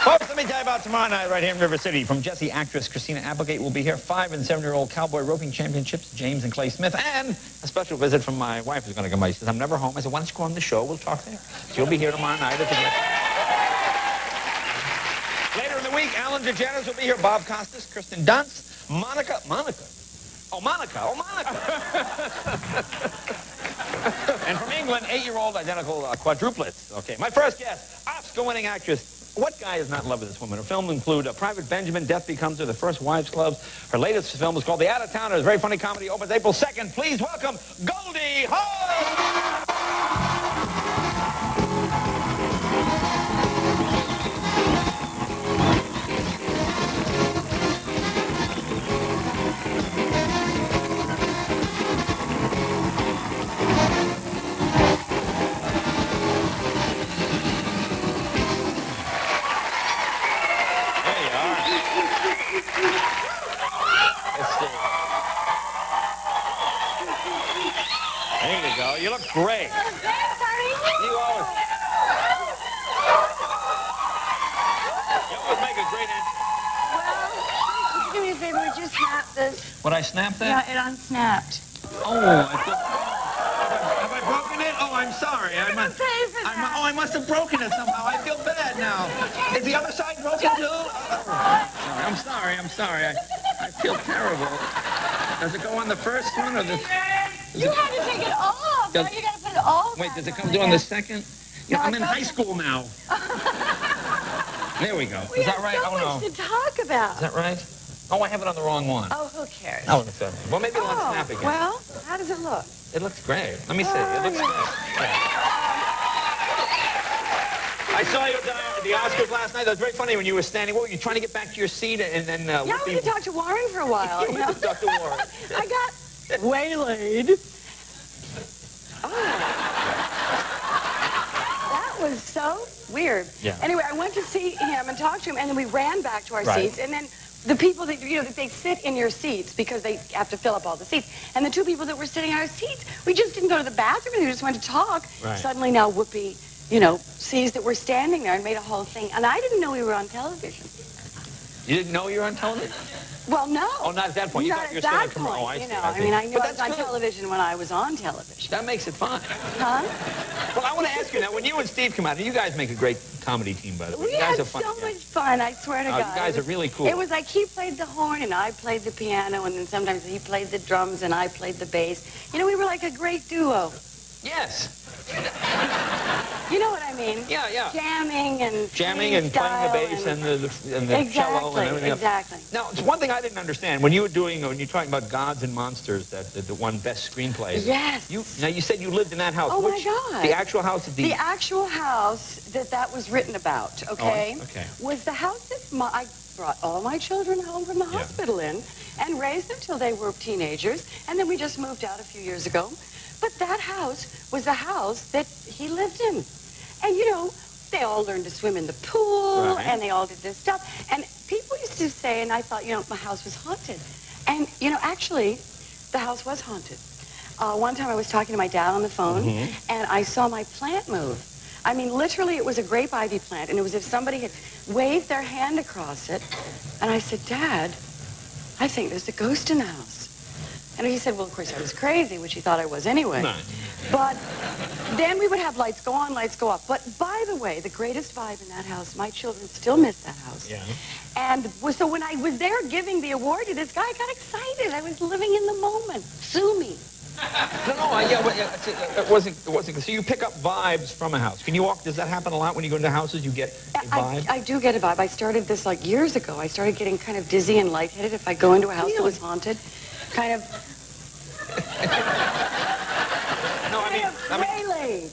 Folks, let me tell you about tomorrow night right here in River City. From Jessie actress Christina Applegate will be here. 5- and 7-year-old cowboy roping championships, James and Clay Smith, and a special visit from my wife who's going to come by. She says, I'm never home. I said, why don't you go on the show? We'll talk there. She'll be here tomorrow night at the Later in the week, Alan DeGeneres will be here. Bob Costas, Kristen Dunst, Monica. And from England, 8-year-old identical quadruplets. Okay, my first guest, Oscar-winning actress. What guy is not in love with this woman? Her films include Private Benjamin, Death Becomes Her, The First Wives Club. Her latest film is called The Out-of-Towners. Very funny comedy. Opens April 2nd. Please welcome Goldie Hawn! There you go. You look great. Thanks, honey. You always make a great entrance. Well, do me a favor. Would you snap this? Would I snap that? Yeah, it unsnapped. Oh, I thought... Have I broken it? Oh, I'm sorry. I must have broken it somehow. I feel bad now. Is the other side broken too? I'm sorry. I feel terrible. Does it go on the first one or the... You had to take it off. Now you got to put it all. Wait, does it come on the second? Yeah, I'm in high school now. There we go. Is that right? So much to talk about. Is that right? Oh, I have it on the wrong one. Oh, who cares? Oh, well, maybe it'll unsnap again. Well, how does it look? It looks great. Let me see. It looks great. I saw you down at the Oscars last night. That was very funny when you were standing. What were you trying to get back to your seat and then? Yeah, I went to talk to Warren for a while. You went to talk to Warren. I got waylaid. Oh. That was so weird. Yeah. Anyway, I went to see him and talk to him, and then we ran back to our seats, and then the people that, that they sit in your seats because they have to fill up all the seats. And the two people that were sitting in our seats, we just didn't go to the bathroom, and we just went to talk. Right. Suddenly now Whoopi, sees that we're standing there and made a whole thing. And I didn't know we were on television. You didn't know you were on television? Well, no. Oh, not at that point. You thought you were still on commercial. Oh, I see. I mean, I knew I was on television when I was on television. That makes it fun. Huh? Well, I want to ask you now, when you and Steve come out, you guys make a great comedy team, by the way. We you guys had are fun. so much fun, I swear to God. You guys are really cool. It was like he played the horn and I played the piano, and then sometimes he played the drums and I played the bass. We were like a great duo. Yes. You know what I mean? Yeah, yeah. Jamming and playing the bass and the cello and everything else. Exactly. Now, it's one thing I didn't understand. When you're talking about Gods and Monsters, the one best screenplay. Yes. Now, you said you lived in that house. Oh, my God. The actual house? The actual house that was written about, okay? Oh, okay. Was the house that I brought all my children home from the hospital in and raised them till they were teenagers, and then we just moved out a few years ago. But that house was the house that he lived in. And, they all learned to swim in the pool, and they all did this stuff. And people used to say, and I thought, my house was haunted. And, actually, the house was haunted. One time I was talking to my dad on the phone, and I saw my plant move. I mean, literally, it was a grape ivy plant, and it was as if somebody had waved their hand across it. And I said, Dad, I think there's a ghost in the house. And he said, well, of course, I was crazy, which he thought I was anyway. No. But then we would have lights go on, lights go off. But by the way, the greatest vibe in that house, my children still miss that house. Yeah. And so when I was there giving the award to this guy, I got excited. I was living in the moment. Sue me. It wasn't. So you pick up vibes from a house. Can you walk? Does that happen a lot when you go into houses? You get a vibe? I do get a vibe. I started this like years ago. I started getting kind of dizzy and lightheaded if I go into a house that was haunted. Kind of. Waylaid.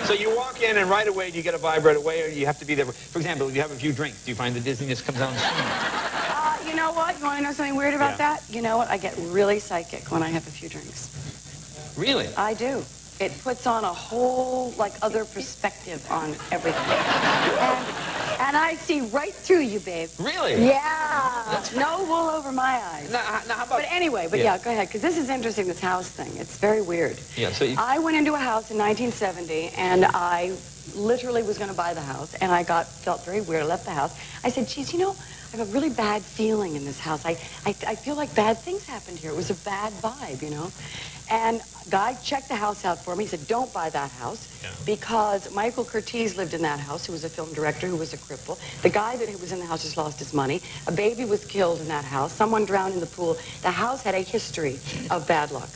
So you walk in and right away, do you get a vibe right away, or you have to be there? For example, if you have a few drinks, do you find the dizziness comes on soon? You know what? You want to know something weird about that? You know what? I get really psychic when I have a few drinks. Really? I do. It puts on a whole, other perspective on everything. And And I see right through you, babe. Really? Yeah. No wool over my eyes. Now, how about... But anyway, yeah, go ahead, because this is interesting, this house thing. It's very weird. Yeah, so I went into a house in 1970, and I literally was going to buy the house, and I felt very weird. I left the house. I said, geez, you know, I have a really bad feeling in this house. I feel like bad things happened here. It was a bad vibe, you know. And guy checked the house out for me. He said, don't buy that house, because Michael Curtiz lived in that house, who was a film director, who was a cripple. The guy that was in the house just lost his money. A baby was killed in that house. Someone drowned in the pool. The house had a history of bad luck.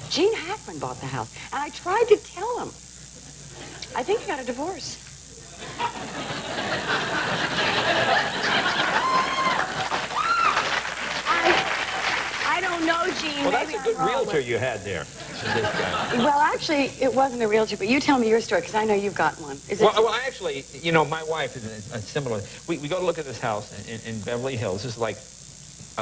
Gene Hackman bought the house, and I tried to tell him. I think he got a divorce. I don't know, Gene. Well, that's a good realtor you had there. Well, actually, it wasn't a realtor, but you tell me your story, because I know you've got one. Well, actually, you know, my wife is similar. We go to look at this house in Beverly Hills. This is like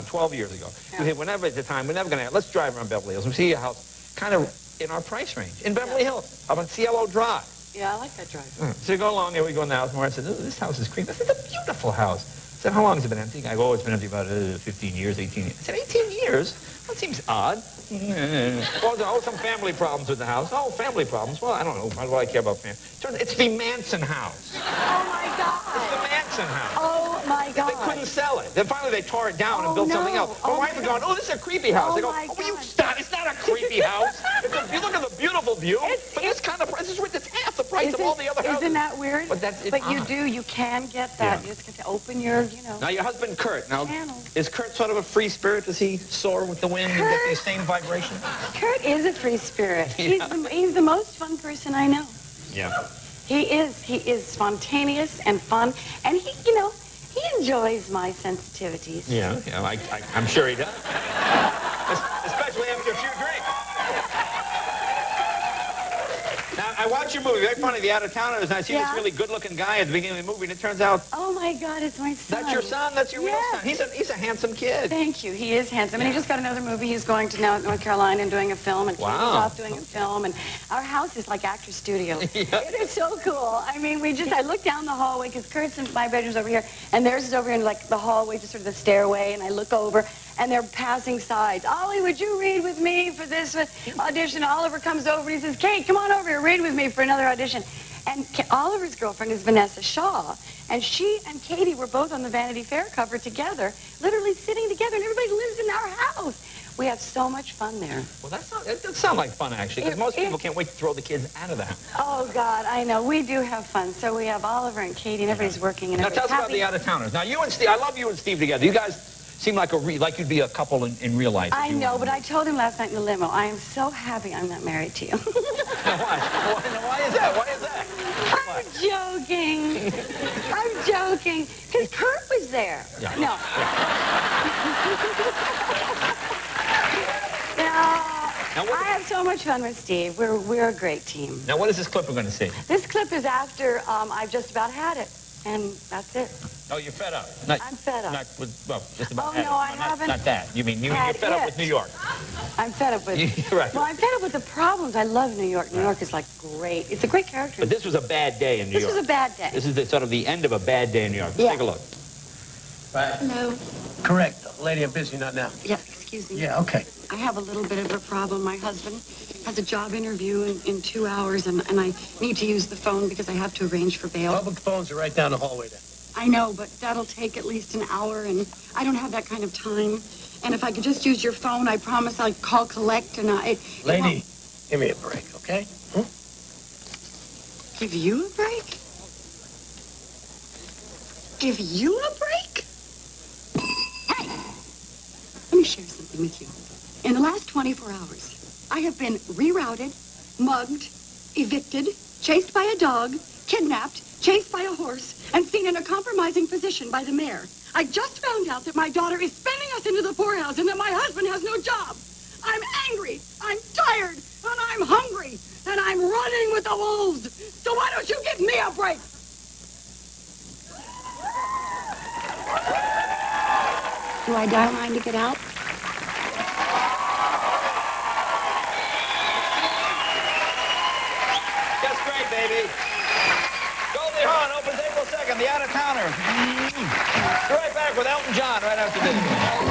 12 years ago. Yeah. We said, whenever at the time, we're never going to, let's drive around Beverly Hills. We see a house kind of in our price range, in Beverly Hills, up on Cielo Drive. Yeah, I like that drive. So we go along there, we go in the house, and I said, this house is creepy. This is a beautiful house. I said, how long has it been empty? I go, oh, it's been empty about 15 years, 18 years. I said, 18 years? That seems odd. Well, some family problems with the house. Oh, family problems. Well, I don't know. Why do I care about family? It's the Manson house. Oh, my God. It's the Manson house. Oh, my God. They couldn't sell it. Then finally they tore it down and built something else. My wife was going, oh, this is a creepy house. They go, oh, will you stop? It's not a creepy house. You look at the beautiful view, but this kind of price is worth half the price of all the other houses. Isn't that weird? But you can get that. Yeah. You just get to open your, you know. Now, your husband, Kurt. Now, channels. Is Kurt sort of a free spirit? Does he soar with the wind and get the same vibration? Kurt is a free spirit. He's the most fun person I know. Yeah. He is spontaneous and fun, and he, you know, he enjoys my sensitivities. Yeah, I'm sure he does. Especially after a few drinks. Now, I watch your movie. Very funny, The Out-of-Towners, and I see this really good-looking guy at the beginning of the movie, and it turns out... Oh, my God, it's my son. That's your son? That's your real son? He's a handsome kid. Thank you. He is handsome. And he just got another movie. He's going to now North Carolina and doing a film, and Katie's off doing a film, and our house is like actor studio. It is so cool. I mean, I look down the hallway, because Kurt's and my bedroom's over here, and theirs is over here in like the hallway, just sort of the stairway, and I look over, and they're passing sides. Ollie, would you read with me for this audition? Oliver comes over and he says, Kate, come on over here, read with me for another audition. And Oliver's girlfriend is Vanessa Shaw, and she and Katie were both on the Vanity Fair cover together, literally sitting together, and everybody lives in our house. We have so much fun there. Well, that does sound like fun, actually, because most people can't wait to throw the kids out of the house. Oh, God, I know. We do have fun. So we have Oliver and Katie, and everybody's working. And now, tell us about The Out-of-Towners. Now, you and Steve, I love you and Steve together. You guys seem like you'd be a couple in real life. I know, but I told him last night in the limo, I am so happy I'm not married to you. Why is that? Why is that? I'm joking. I'm joking. Because Kurt was there. Yeah. No. No. I have so much fun with Steve. We're a great team. Now, what is this clip we're going to see? This clip is after I've just about had it. And that's it. Oh, you're fed up? I'm fed up. Just about no, I haven't. Not that. You mean you're fed up with New York? I'm fed up with... Right. Well, I'm fed up with the problems. I love New York. New York is, like, great. It's a great character. But this was a bad day in New York. This was a bad day. This is sort of the end of a bad day in New York. Let's take a look. Right. Hello. Correct. Lady, I'm busy, not now. Yeah, excuse me. Yeah, okay. I have a little bit of a problem. My husband has a job interview in 2 hours, and I need to use the phone because I have to arrange for bail. Public phones are right down the hallway there. I know, but that'll take at least an hour, and I don't have that kind of time. And if I could just use your phone, I promise I'll call collect, and Lady, give me a break, okay? Give you a break? Give you a break? Hey! Let me share something with you. In the last 24 hours, I have been rerouted, mugged, evicted, chased by a dog, kidnapped, chased by a horse, and seen in a compromising position by the mayor. I just found out that my daughter is spending us into the poorhouse and that my husband has no job. I'm angry, I'm tired, and I'm hungry, and I'm running with the wolves. So why don't you give me a break? Do I dial 9 to get out? Just great, baby. Goldie! Goldie Hawn opens April 2nd, the out-of-towner. Be right back with Elton John right after this.